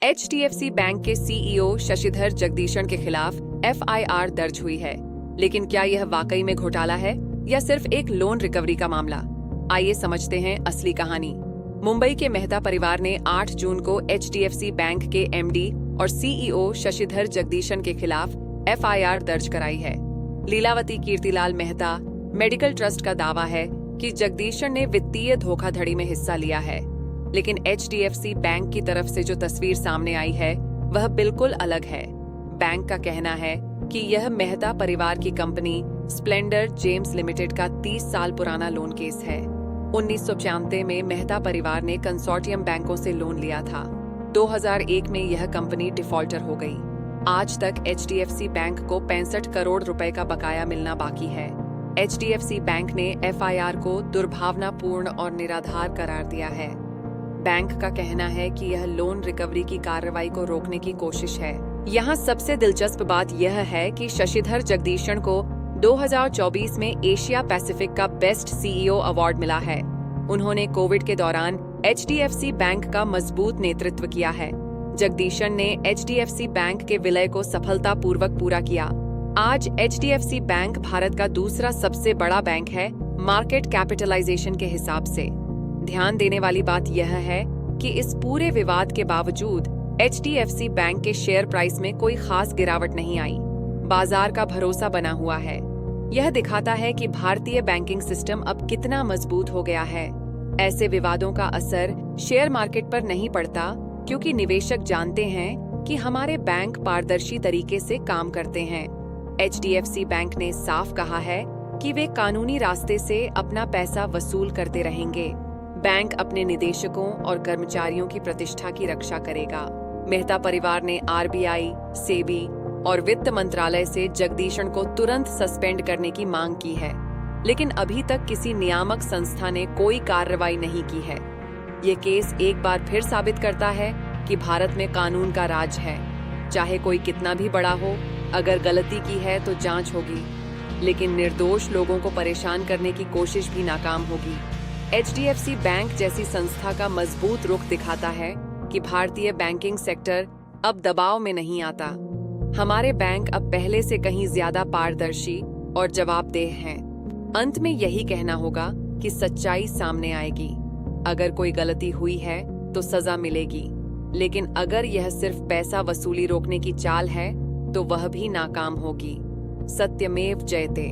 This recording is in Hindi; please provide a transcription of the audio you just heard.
HDFC बैंक के CEO शशिधर जगदीशन के खिलाफ FIR दर्ज हुई है, लेकिन क्या यह वाकई में घोटाला है या सिर्फ एक लोन रिकवरी का मामला? आइए समझते हैं असली कहानी। मुंबई के मेहता परिवार ने 8 जून को HDFC बैंक के MD और CEO शशिधर जगदीशन के खिलाफ FIR दर्ज कराई है। लीलावती कीर्तिलाल मेहता मेडिकल ट्रस्ट का दावा है कि जगदीशन ने वित्तीय धोखाधड़ी में हिस्सा लिया है, लेकिन HDFC बैंक की तरफ से जो तस्वीर सामने आई है वह बिल्कुल अलग है। बैंक का कहना है कि यह मेहता परिवार की कंपनी स्प्लेंडर जेम्स लिमिटेड का 30 साल पुराना लोन केस है। 1995 में मेहता परिवार ने कंसोर्टियम बैंकों से लोन लिया था। 2001 में यह कंपनी डिफॉल्टर हो गई। आज तक HDFC बैंक को 65 करोड़ रुपए का बकाया मिलना बाकी है। HDFC बैंक ने FIR को दुर्भावनापूर्ण और निराधार करार दिया है। बैंक का कहना है कि यह लोन रिकवरी की कार्रवाई को रोकने की कोशिश है। यहाँ सबसे दिलचस्प बात यह है कि शशिधर जगदीशन को 2024 में एशिया पैसिफिक का बेस्ट CEO अवार्ड मिला है। उन्होंने कोविड के दौरान HDFC बैंक का मजबूत नेतृत्व किया है। जगदीशन ने HDFC बैंक के विलय को सफलतापूर्वक पूरा किया। आज HDFC बैंक भारत का दूसरा सबसे बड़ा बैंक है मार्केट कैपिटलाइजेशन के हिसाब से। ध्यान देने वाली बात यह है कि इस पूरे विवाद के बावजूद HDFC बैंक के शेयर प्राइस में कोई खास गिरावट नहीं आई। बाजार का भरोसा बना हुआ है। यह दिखाता है कि भारतीय बैंकिंग सिस्टम अब कितना मजबूत हो गया है। ऐसे विवादों का असर शेयर मार्केट पर नहीं पड़ता, क्योंकि निवेशक जानते हैं कि हमारे बैंक पारदर्शी तरीके से काम करते हैं। HDFC बैंक ने साफ कहा है कि वे कानूनी रास्ते से अपना पैसा वसूल करते रहेंगे। बैंक अपने निदेशकों और कर्मचारियों की प्रतिष्ठा की रक्षा करेगा। मेहता परिवार ने RBI, सेबी और वित्त मंत्रालय से जगदीशन को तुरंत सस्पेंड करने की मांग की है, लेकिन अभी तक किसी नियामक संस्था ने कोई कार्रवाई नहीं की है। ये केस एक बार फिर साबित करता है कि भारत में कानून का राज है। चाहे कोई कितना भी बड़ा हो, अगर गलती की है तो जांच होगी, लेकिन निर्दोष लोगों को परेशान करने की कोशिश भी नाकाम होगी। HDFC बैंक जैसी संस्था का मजबूत रुख दिखाता है कि भारतीय बैंकिंग सेक्टर अब दबाव में नहीं आता। हमारे बैंक अब पहले से कहीं ज्यादा पारदर्शी और जवाबदेह हैं। अंत में यही कहना होगा कि सच्चाई सामने आएगी। अगर कोई गलती हुई है तो सजा मिलेगी, लेकिन अगर यह सिर्फ पैसा वसूली रोकने की चाल है तो वह भी नाकाम होगी। सत्यमेव जयते।